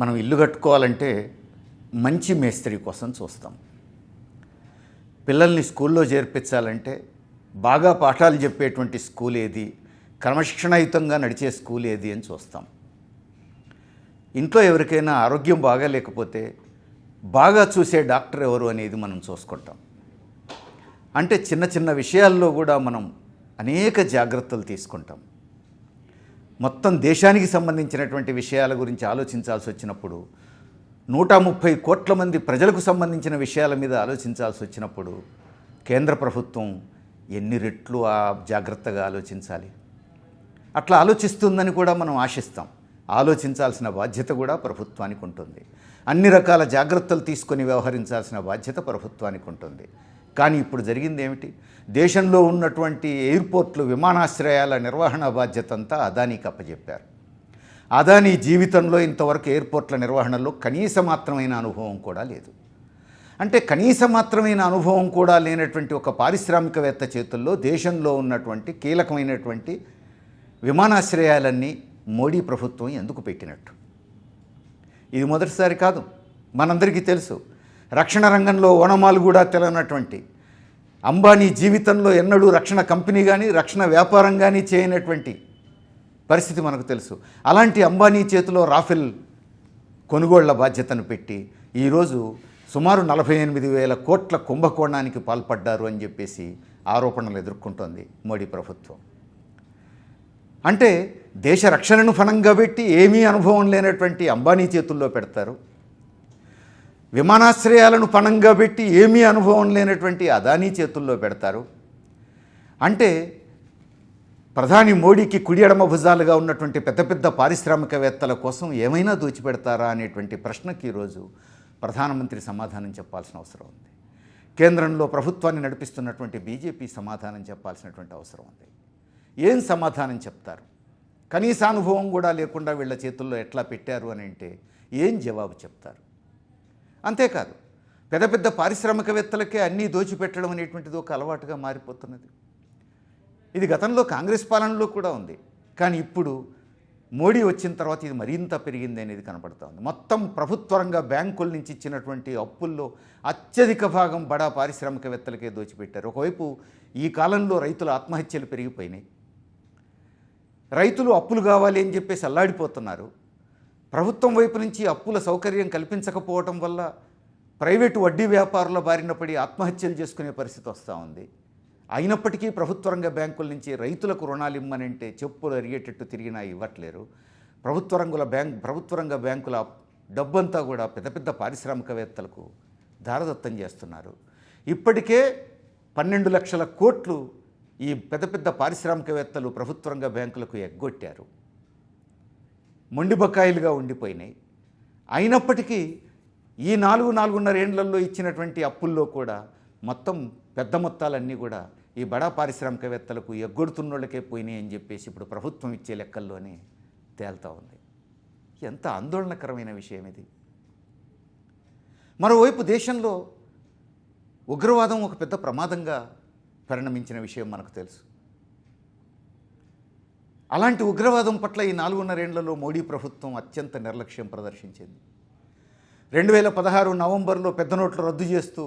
మనం ఇల్లు కట్టుకోవాలంటే మంచి మేస్త్రి కోసం చూస్తాం. పిల్లల్ని స్కూల్లో చేర్పించాలంటే బాగా పాఠాలు చెప్పేటువంటి స్కూల్ ఏది, క్రమశిక్షణాయుతంగా నడిచే స్కూల్ ఏది అని చూస్తాం. ఇంట్లో ఎవరికైనా ఆరోగ్యం బాగాలేకపోతే బాగా చూసే డాక్టర్ ఎవరు అనేది మనం చూసుకుంటాం. అంటే చిన్న చిన్న విషయాల్లో కూడా మనం అనేక జాగ్రత్తలు తీసుకుంటాం. మొత్తం దేశానికి సంబంధించినటువంటి విషయాల గురించి ఆలోచించాల్సి వచ్చినప్పుడు, 130 కోట్ల మంది ప్రజలకు సంబంధించిన విషయాల మీద ఆలోచించాల్సి వచ్చినప్పుడు కేంద్ర ప్రభుత్వం ఎన్ని రెట్లు జాగ్రత్తగా ఆలోచించాలి. అట్లా ఆలోచిస్తుందని కూడా మనం ఆశిస్తాం. ఆలోచించాల్సిన బాధ్యత కూడా ప్రభుత్వానికి ఉంటుంది. అన్ని రకాల జాగ్రత్తలు తీసుకొని వ్యవహరించాల్సిన బాధ్యత ప్రభుత్వానికి ఉంటుంది. కానీ ఇప్పుడు జరిగింది ఏమిటి? దేశంలో ఉన్నటువంటి ఎయిర్పోర్ట్లు, విమానాశ్రయాల నిర్వహణ బాధ్యత అంతా అదానీకి అప్పచెప్పారు. అదానీ జీవితంలో ఇంతవరకు ఎయిర్పోర్ట్ల నిర్వహణలో కనీస మాత్రమైన అనుభవం కూడా లేదు. అంటే కనీస మాత్రమైన అనుభవం కూడా లేనటువంటి ఒక పారిశ్రామికవేత్త చేతుల్లో దేశంలో ఉన్నటువంటి కీలకమైనటువంటి విమానాశ్రయాలన్నీ మోడీ ప్రభుత్వం ఎందుకు పెట్టినట్టు? ఇది మొదటిసారి కాదు. మనందరికీ తెలుసు, రక్షణ రంగంలో ఓనమాలు కూడా తెలియనటువంటి అంబానీ జీవితంలో ఎన్నడూ రక్షణ కంపెనీ కానీ రక్షణ వ్యాపారం కానీ చేయనటువంటి పరిస్థితి మనకు తెలుసు. అలాంటి అంబానీ చేతిలో రాఫెల్ కొనుగోళ్ల బాధ్యతను పెట్టి ఈరోజు సుమారు 48,000 కోట్ల కుంభకోణానికి పాల్పడ్డారు అని చెప్పేసి ఆరోపణలు ఎదుర్కొంటోంది మోడీ ప్రభుత్వం. అంటే దేశ రక్షణను ఫణంగా పెట్టి ఏమీ అనుభవం లేనటువంటి అంబానీ చేతుల్లో పెడతారు. విమానాశ్రయాలను పణంగా పెట్టి ఏమీ అనుభవం లేనటువంటి అదానీ చేతుల్లో పెడతారు. అంటే ప్రధాని మోడీకి కుడి ఎడమ భుజాలుగా ఉన్నటువంటి పెద్ద పెద్ద పారిశ్రామికవేత్తల కోసం ఏమైనా దోచిపెడతారా అనేటువంటి ప్రశ్నకి ఈరోజు ప్రధానమంత్రి సమాధానం చెప్పాల్సిన అవసరం ఉంది. కేంద్రంలో ప్రభుత్వాన్ని నడిపిస్తున్నటువంటి బీజేపీ సమాధానం చెప్పాల్సినటువంటి అవసరం ఉంది. ఏం సమాధానం చెప్తారు? కనీస అనుభవం కూడా లేకుండా వీళ్ళ చేతుల్లో ఎట్లా పెట్టారు అని అంటే ఏం జవాబు చెప్తారు? అంతేకాదు, పెద్ద పెద్ద పారిశ్రామికవేత్తలకే అన్నీ దోచిపెట్టడం అనేటువంటిది ఒక అలవాటుగా మారిపోతున్నది. ఇది గతంలో కాంగ్రెస్ పాలనలో కూడా ఉంది. కానీ ఇప్పుడు మోడీ వచ్చిన తర్వాత ఇది మరింత పెరిగింది అనేది కనపడుతూ ఉంది. మొత్తం ప్రభుత్వ రంగ బ్యాంకుల నుంచి ఇచ్చినటువంటి అప్పుల్లో అత్యధిక భాగం బడా పారిశ్రామికవేత్తలకే దోచిపెట్టారు. ఒకవైపు ఈ కాలంలో రైతుల ఆత్మహత్యలు పెరిగిపోయినాయి. రైతులు అప్పులు కావాలి అని చెప్పేసి అల్లాడిపోతున్నారు. ప్రభుత్వం వైపు నుంచి అప్పుల సౌకర్యం కల్పించకపోవటం వల్ల ప్రైవేటు వడ్డీ వ్యాపారుల బారిన పడి ఆత్మహత్యలు చేసుకునే పరిస్థితి వస్తూ ఉంది. అయినప్పటికీ ప్రభుత్వ రంగ బ్యాంకుల నుంచి రైతులకు రుణాలు ఇమ్మనంటే చెప్పులు అరిగేటట్టు తిరిగినా ఇవ్వట్లేరు. ప్రభుత్వ రంగ బ్యాంకుల డబ్బంతా కూడా పెద్ద పెద్ద పారిశ్రామికవేత్తలకు దారదత్తం చేస్తున్నారు. ఇప్పటికే 12 లక్షల కోట్లు ఈ పెద్ద పెద్ద పారిశ్రామికవేత్తలు ప్రభుత్వ రంగ బ్యాంకులకు ఎగ్గొట్టారు. మొండి బకాయిలుగా ఉండిపోయినాయి. అయినప్పటికీ ఈ 4-4.5 ఏళ్లలో ఇచ్చినటువంటి అప్పుల్లో కూడా మొత్తం పెద్ద మొత్తాలన్నీ కూడా ఈ బడా పారిశ్రామికవేత్తలకు ఎగ్గొడుతున్నోళ్ళకే పోయినాయి అని చెప్పేసి ఇప్పుడు ప్రభుత్వం ఇచ్చే లెక్కల్లోనే తేల్తా ఉంది. ఎంత ఆందోళనకరమైన విషయం ఇది. మరోవైపు దేశంలో ఉగ్రవాదం ఒక పెద్ద ప్రమాదంగా పరిణమించిన విషయం మనకు తెలుసు. అలాంటి ఉగ్రవాదం పట్ల ఈ 4.5 ఏళ్లలో మోడీ ప్రభుత్వం అత్యంత నిర్లక్ష్యం ప్రదర్శించింది. 2016 నవంబర్లో పెద్ద నోట్ల రద్దు చేస్తూ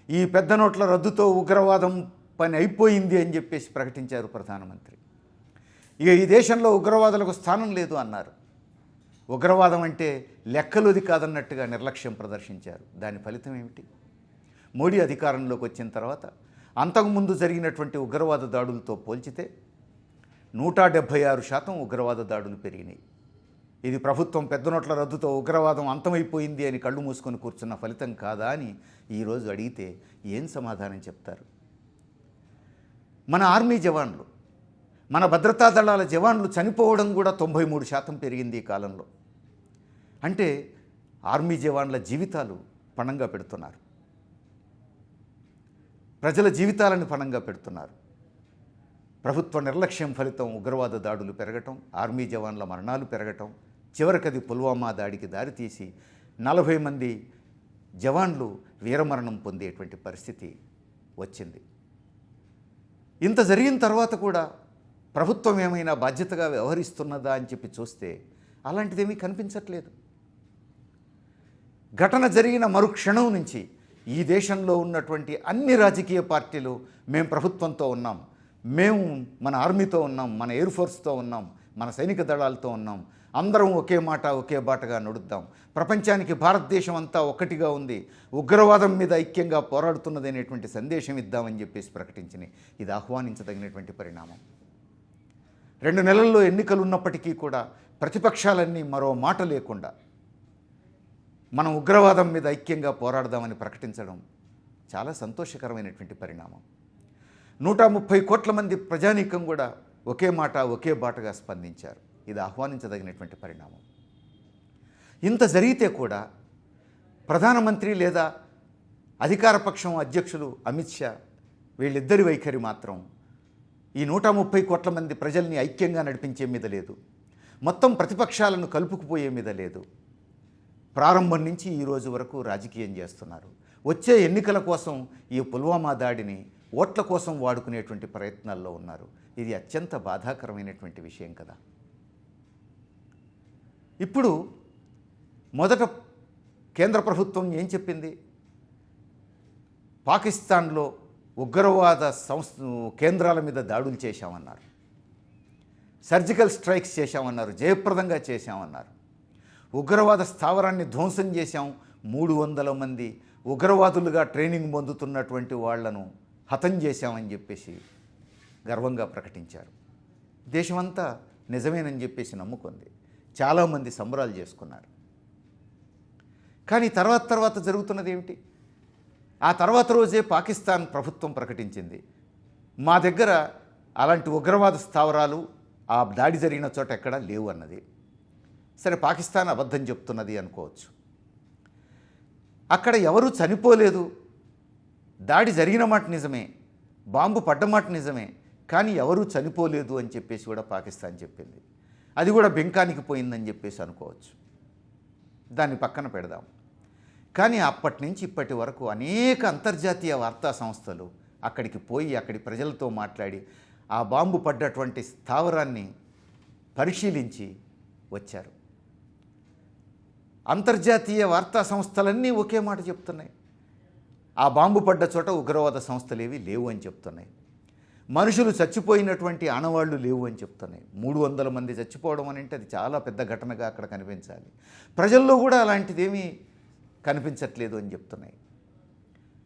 ఈ పెద్ద నోట్ల రద్దుతో ఉగ్రవాదం పని అయిపోయింది అని చెప్పేసి ప్రకటించారు ప్రధానమంత్రి. ఇక ఈ దేశంలో ఉగ్రవాదులకు స్థానం లేదు అన్నారు. ఉగ్రవాదం అంటే లెక్కలోది కాదన్నట్టుగా నిర్లక్ష్యం ప్రదర్శించారు. దాని ఫలితం ఏమిటి? మోడీ అధికారంలోకి వచ్చిన తర్వాత అంతకుముందు జరిగినటువంటి ఉగ్రవాద దాడులతో పోల్చితే 176% ఉగ్రవాద దాడులు పెరిగినాయి. ఇది ప్రభుత్వం పెద్ద నోట్ల రద్దుతో ఉగ్రవాదం అంతమైపోయింది అని కళ్ళు మూసుకొని కూర్చున్న ఫలితం కాదా అని ఈరోజు అడిగితే ఏం సమాధానం చెప్తారు? మన ఆర్మీ జవాన్లు, మన భద్రతా దళాల జవాన్లు చనిపోవడం కూడా 93% పెరిగింది ఈ కాలంలో. అంటే ఆర్మీ జవాన్ల జీవితాలు పణంగా పెడుతున్నారు. ప్రజల జీవితాలను పణంగా పెడుతున్నారు. ప్రభుత్వ నిర్లక్ష్యం ఫలితం ఉగ్రవాద దాడులు పెరగటం, ఆర్మీ జవాన్ల మరణాలు పెరగటం, చివరికది పుల్వామా దాడికి దారితీసి 40 మంది జవాన్లు వీరమరణం పొందేటువంటి పరిస్థితి వచ్చింది. ఇంత జరిగిన తర్వాత కూడా ప్రభుత్వం ఏమైనా బాధ్యతగా వ్యవహరిస్తున్నదా అని చెప్పి చూస్తే అలాంటిదేమీ కనిపించట్లేదు. ఘటన జరిగిన మరుక్షణం నుంచి ఈ దేశంలో ఉన్నటువంటి అన్ని రాజకీయ పార్టీలు మేము ప్రభుత్వంతో ఉన్నాం, మేము మన ఆర్మీతో ఉన్నాం, మన ఎయిర్ ఫోర్స్తో ఉన్నాం, మన సైనిక దళాలతో ఉన్నాం, అందరం ఒకే మాట ఒకే బాటగా నడుద్దాం, ప్రపంచానికి భారతదేశం అంతా ఒక్కటిగా ఉంది, ఉగ్రవాదం మీద ఐక్యంగా పోరాడుతున్నది అనేటువంటి సందేశం ఇద్దామని చెప్పేసి ప్రకటించింది. ఇది ఆహ్వానించదగినటువంటి పరిణామం. 2 నెలల్లో ఎన్నికలు ఉన్నప్పటికీ కూడా ప్రతిపక్షాలన్నీ మరో మాట లేకుండా మనం ఉగ్రవాదం మీద ఐక్యంగా పోరాడదామని ప్రకటించడం చాలా సంతోషకరమైనటువంటి పరిణామం. 130 కోట్ల మంది ప్రజానీకం కూడా ఒకే మాట ఒకే బాటగా స్పందించారు. ఇది ఆహ్వానించదగినటువంటి పరిణామం. ఇంత జరిగితే కూడా ప్రధానమంత్రి లేదా అధికార పక్షం అధ్యక్షులు అమిత్ షా వీళ్ళిద్దరి వైఖరి మాత్రం ఈ 130 కోట్ల మంది ప్రజల్ని ఐక్యంగా నడిపించే మీద లేదు, మొత్తం ప్రతిపక్షాలను కలుపుకుపోయే మీద లేదు. ప్రారంభం నుంచి ఈ రోజు వరకు రాజకీయం చేస్తున్నారు. వచ్చే ఎన్నికల కోసం ఈ పుల్వామా దాడిని ఓట్ల కోసం వాడుకునేటువంటి ప్రయత్నాల్లో ఉన్నారు. ఇది అత్యంత బాధాకరమైనటువంటి విషయం కదా. ఇప్పుడు మొదట కేంద్ర ప్రభుత్వం ఏం చెప్పింది? పాకిస్తాన్లో ఉగ్రవాద కేంద్రాల మీద దాడులు చేశామన్నారు, సర్జికల్ స్ట్రైక్స్ చేశామన్నారు, జయప్రదంగా చేశామన్నారు, ఉగ్రవాద స్థావరాన్ని ధ్వంసం చేశాం, 300 మంది ఉగ్రవాదులుగా ట్రైనింగ్ పొందుతున్నటువంటి వాళ్లను హతం చేశామని చెప్పేసి గర్వంగా ప్రకటించారు. దేశమంతా నిజమేనని చెప్పేసి నమ్ముకుంది. చాలామంది సంబరాలు చేసుకున్నారు. కానీ తర్వాత జరుగుతున్నది ఏమిటి? ఆ తర్వాత రోజే పాకిస్తాన్ ప్రభుత్వం ప్రకటించింది, మా దగ్గర అలాంటి ఉగ్రవాద స్థావరాలు ఆ దాడి జరిగిన చోట ఎక్కడా లేవు అన్నది. సరే, పాకిస్తాన్ అబద్ధం చెప్తున్నది అనుకోవచ్చు. అక్కడ ఎవరూ చనిపోలేదు, దాడి జరిగిన మాట నిజమే, బాంబు పడ్డ మాట నిజమే, కానీ ఎవరూ చనిపోలేదు అని చెప్పేసి కూడా పాకిస్తాన్ చెప్పింది. అది కూడా బెంకానికి పోయిందని చెప్పేసి అనుకోవచ్చు. దాన్ని పక్కన పెడదాం. కానీ అప్పటి నుంచి ఇప్పటి వరకు అనేక అంతర్జాతీయ వార్తా సంస్థలు అక్కడికి పోయి అక్కడి ప్రజలతో మాట్లాడి ఆ బాంబు పడ్డటువంటి స్థావరాన్ని పరిశీలించి వచ్చారు. అంతర్జాతీయ వార్తా సంస్థలన్నీ ఒకే మాట చెప్తున్నాయి, ఆ బాంబు పడ్డ చోట ఉగ్రవాద సంస్థలేవి లేవు అని చెప్తున్నాయి. మనుషులు చచ్చిపోయినటువంటి ఆనవాళ్లు లేవు అని చెప్తున్నాయి. 300 మంది చచ్చిపోవడం అని అంటే అది చాలా పెద్ద ఘటనగా అక్కడ కనిపించాలి. ప్రజల్లో కూడా అలాంటిదేమీ కనిపించట్లేదు అని చెప్తున్నాయి.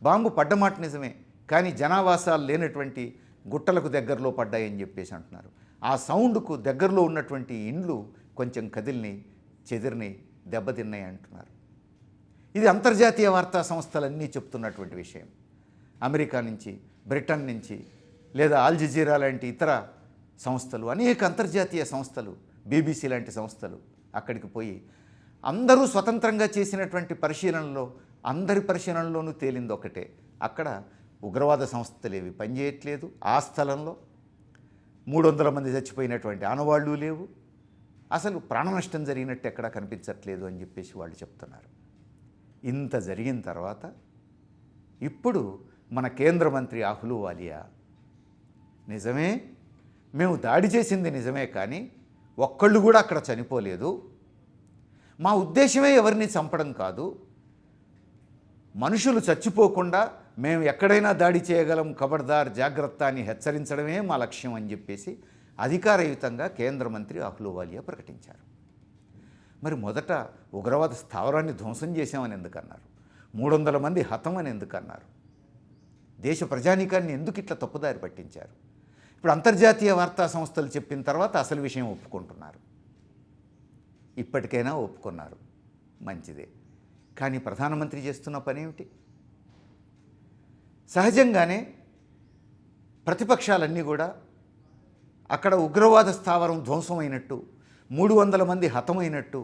బాంబు పడ్డమాట నిజమే, కానీ జనావాసాలు లేనటువంటి గుట్టలకు దగ్గరలో పడ్డాయని చెప్పేసి అంటున్నారు. ఆ సౌండ్కు దగ్గరలో ఉన్నటువంటి ఇండ్లు కొంచెం కదిలిని చెదిరిని దెబ్బతిన్నాయి అంటున్నారు. ఇది అంతర్జాతీయ వార్తా సంస్థలన్నీ చెప్తున్నటువంటి విషయం. అమెరికా నుంచి, బ్రిటన్ నుంచి, లేదా ఆల్ జజీరా లాంటి ఇతర సంస్థలు, అనేక అంతర్జాతీయ సంస్థలు, బీబీసీ లాంటి సంస్థలు అక్కడికి పోయి అందరూ స్వతంత్రంగా చేసినటువంటి పరిశీలనలో అందరి పరిశీలనలోనూ తేలింది ఒకటే, అక్కడ ఉగ్రవాద సంస్థలు ఏవి పనిచేయట్లేదు, ఆ స్థలంలో 300 మంది చచ్చిపోయినటువంటి ఆనవాళ్ళు లేవు, అసలు ప్రాణ నష్టం జరిగినట్టు ఎక్కడా కనిపించట్లేదు అని చెప్పేసి వాళ్ళు చెప్తున్నారు. ఇంత జరిగిన తర్వాత ఇప్పుడు మన కేంద్ర మంత్రి అహ్లూవాలియా నిజమే, మేము దాడి చేసింది నిజమే, కానీ ఒక్కళ్ళు కూడా అక్కడ చనిపోలేదు, మా ఉద్దేశమే ఎవరిని చంపడం కాదు, మనుషులు చచ్చిపోకుండా మేము ఎక్కడైనా దాడి చేయగలం, ఖబర్దార్ జాగ్రత్త అని హెచ్చరించడమే మా లక్ష్యం అని చెప్పేసి అధికారయుతంగా కేంద్ర మంత్రి అహ్లూవాలియా ప్రకటించారు. మరి మొదట ఉగ్రవాద స్థావరాన్ని ధ్వంసం చేశామని ఎందుకన్నారు? 300 మంది హతం అని ఎందుకన్నారు? దేశ ప్రజానీకాన్ని ఎందుకు ఇట్లా తప్పుదారి పట్టించారు? ఇప్పుడు అంతర్జాతీయ వార్తా సంస్థలు చెప్పిన తర్వాత అసలు విషయం ఒప్పుకుంటున్నారు. ఇప్పటికైనా ఒప్పుకున్నారు, మంచిదే. కానీ ప్రధానమంత్రి చేస్తున్న పని ఏమిటి? సహజంగానే ప్రతిపక్షాలన్నీ కూడా అక్కడ ఉగ్రవాద స్థావరం ధ్వంసమైనట్టు, 300 మంది హతమైనట్టు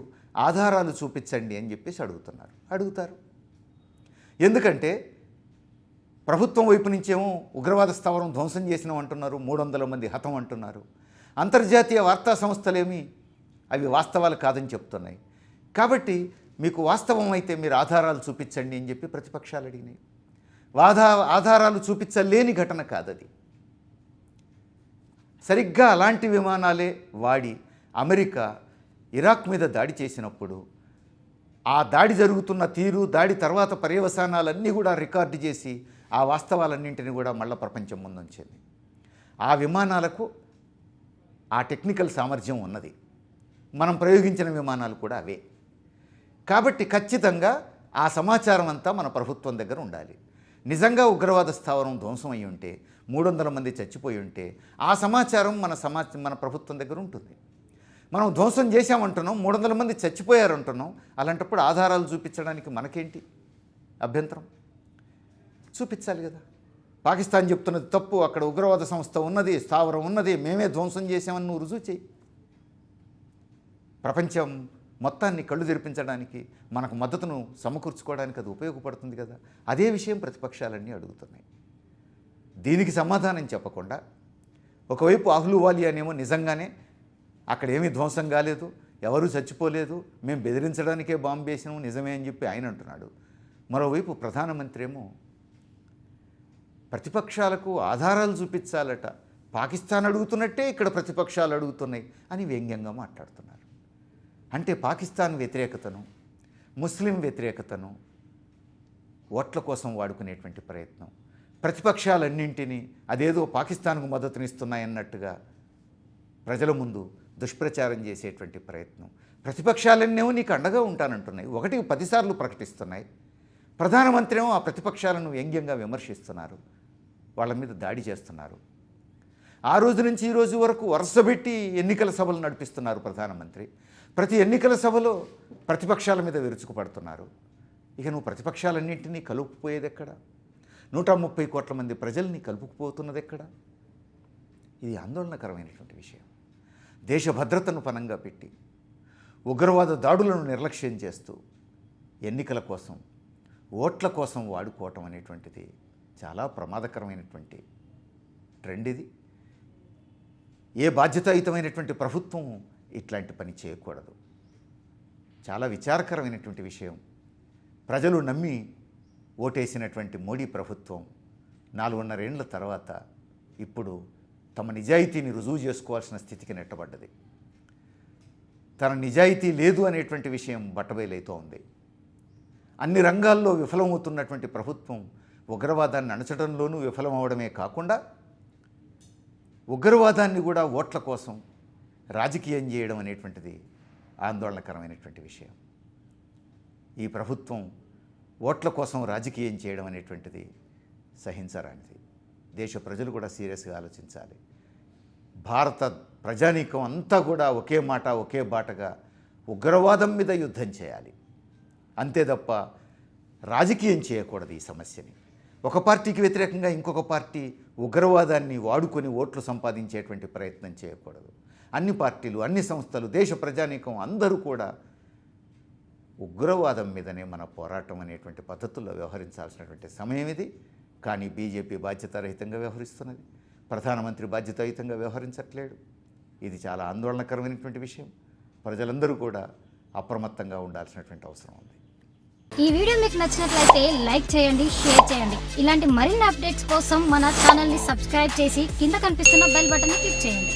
ఆధారాలు చూపించండి అని చెప్పేసి అడుగుతారు. ఎందుకంటే ప్రభుత్వం వైపు నుంచేమో ఉగ్రవాద స్థావరం ధ్వంసం చేసినాం అంటున్నారు, 300 మంది హతం అంటున్నారు. అంతర్జాతీయ వార్తా సంస్థలేమి అవి వాస్తవాలు కాదని చెప్తున్నాయి. కాబట్టి మీకు వాస్తవం అయితే మీరు ఆధారాలు చూపించండి అని చెప్పి ప్రతిపక్షాలు అడిగినాయి. ఆధారాలు చూపించలేని ఘటన కాదది. సరిగ్గా అలాంటి విమానాలే వాడి అమెరికా ఇరాక్ మీద దాడి చేసినప్పుడు ఆ దాడి జరుగుతున్న తీరు, దాడి తర్వాత పర్యవసానాలన్నీ కూడా రికార్డు చేసి ఆ వాస్తవాలన్నింటినీ కూడా మళ్ళీ ప్రపంచం ముందుంచింది. ఆ విమానాలకు ఆ టెక్నికల్ సామర్థ్యం ఉన్నది. మనం ప్రయోగించిన విమానాలు కూడా అవే. కాబట్టి ఖచ్చితంగా ఆ సమాచారం అంతా మన ప్రభుత్వం దగ్గర ఉండాలి. నిజంగా ఉగ్రవాద స్థావరం ధ్వంసం అయి ఉంటే, 300 మంది చచ్చిపోయి ఉంటే ఆ సమాచారం మన ప్రభుత్వం దగ్గర ఉంటుంది. మనం ధ్వంసం చేశామంటున్నాం, 300 మంది చచ్చిపోయారంటున్నాం. అలాంటప్పుడు ఆధారాలు చూపించడానికి మనకేంటి అభ్యంతరం? చూపించాలి కదా. పాకిస్తాన్ చెప్తున్నది తప్పు, అక్కడ ఉగ్రవాద సంస్థ ఉన్నది, స్థావరం ఉన్నది, మేమే ధ్వంసం చేసామని నువ్వు రుజువు చేయి. ప్రపంచం మొత్తాన్ని కళ్ళు తెరిపించడానికి, మనకు మద్దతును సమకూర్చుకోవడానికి అది ఉపయోగపడుతుంది కదా. అదే విషయం ప్రతిపక్షాలన్నీ అడుగుతున్నాయి. దీనికి సమాధానం చెప్పకుండా ఒకవైపు అహ్లూవాలియా అనేమో నిజంగానే అక్కడ ఏమీ ధ్వంసం కాలేదు, ఎవరూ చచ్చిపోలేదు, మేము బెదిరించడానికే బాంబు వేసినాము నిజమే అని చెప్పి ఆయన అంటున్నాడు. మరోవైపు ప్రధానమంత్రి ఏమో ప్రతిపక్షాలకు ఆధారాలు చూపించాలట, పాకిస్తాన్ అడుగుతున్నట్టే ఇక్కడ ప్రతిపక్షాలు అడుగుతున్నాయి అని వ్యంగ్యంగా మాట్లాడుతున్నారు. అంటే పాకిస్తాన్ వ్యతిరేకతను, ముస్లిం వ్యతిరేకతను ఓట్ల కోసం వాడుకునేటువంటి ప్రయత్నం, ప్రతిపక్షాలన్నింటినీ అదేదో పాకిస్తాన్కు మద్దతునిస్తున్నాయన్నట్టుగా ప్రజల ముందు దుష్ప్రచారం చేసేటువంటి ప్రయత్నం. ప్రతిపక్షాలన్నేమో నీకు అండగా ఉంటానంటున్నాయి, 1కి 10 సార్లు ప్రకటిస్తున్నాయి. ప్రధానమంత్రి ఏమో ఆ ప్రతిపక్షాలను వ్యంగ్యంగా విమర్శిస్తున్నారు, వాళ్ళ మీద దాడి చేస్తున్నారు. ఆ రోజు నుంచి ఈ రోజు వరకు వరుసపెట్టి ఎన్నికల సభలు నడిపిస్తున్నారు ప్రధానమంత్రి. ప్రతి ఎన్నికల సభలో ప్రతిపక్షాల మీద విరుచుకుపడుతున్నారు. ఇక నువ్వు ప్రతిపక్షాలన్నింటినీ కలుపుకుపోయేది ఎక్కడ? 130 కోట్ల మంది ప్రజల్ని కలుపుకుపోతున్నది ఎక్కడ? ఇది ఆందోళనకరమైనటువంటి విషయం. దేశ భద్రతను పణంగా పెట్టి ఉగ్రవాద దాడులను నిర్లక్ష్యం చేస్తూ ఎన్నికల కోసం, ఓట్ల కోసం వాడుకోవటం అనేటువంటిది చాలా ప్రమాదకరమైనటువంటి ట్రెండ్. ఇది ఏ బాధ్యతాయుతమైనటువంటి ప్రభుత్వం ఇట్లాంటి పని చేయకూడదు. చాలా విచారకరమైనటువంటి విషయం. ప్రజలు నమ్మి ఓటేసినటువంటి మోడీ ప్రభుత్వం 4.5 ఏళ్ల తర్వాత ఇప్పుడు తమ నిజాయితీని రుజువు చేసుకోవాల్సిన స్థితికి నెట్టబడ్డది. తన నిజాయితీ లేదు అనేటువంటి విషయం బట్టబయలైతూ ఉంది. అన్ని రంగాల్లో విఫలమవుతున్నటువంటి ప్రభుత్వం ఉగ్రవాదాన్ని అణచడంలోనూ విఫలమవడమే కాకుండా ఉగ్రవాదాన్ని కూడా ఓట్ల కోసం రాజకీయం చేయడం అనేటువంటిది ఆందోళనకరమైనటువంటి విషయం. ఈ ప్రభుత్వం ఓట్ల కోసం రాజకీయం చేయడం అనేటువంటిది సహించరానిది. దేశ ప్రజలు కూడా సీరియస్గా ఆలోచించాలి. భారత ప్రజానీకం అంతా కూడా ఒకే మాట ఒకే బాటగా ఉగ్రవాదం మీద యుద్ధం చేయాలి, అంతే తప్ప రాజకీయం చేయకూడదు. ఈ సమస్యని ఒక పార్టీకి వ్యతిరేకంగా ఇంకొక పార్టీ ఉగ్రవాదాన్ని వాడుకొని ఓట్లు సంపాదించేటువంటి ప్రయత్నం చేయకూడదు. అన్ని పార్టీలు, అన్ని సంస్థలు, దేశ ప్రజానీకం అందరూ కూడా ఉగ్రవాదం మీదనే మన పోరాటం అనేటువంటి పద్ధతుల్లో వ్యవహరించాల్సినటువంటి సమయం ఇది. కానీ బీజేపీ బాధ్యతారహితంగా వ్యవహరిస్తున్నది, ప్రధానమంత్రి బాధ్యతాయుతంగా వ్యవహరించట్లేడు. ఇది చాలా ఆందోళనకరమైనటువంటి విషయం. ప్రజలందరూ కూడా అప్రమత్తంగా ఉండాల్సినటువంటి అవసరం ఉంది. ఈ వీడియో మీకు నచ్చినట్లయితే లైక్ చేయండి, షేర్ చేయండి. ఇలాంటి మరిన్ని అప్డేట్స్ కోసం మన ఛానల్ని సబ్స్క్రైబ్ చేసి కింద కనిపిస్తున్న బెల్ బటన్ని క్లిక్ చేయండి.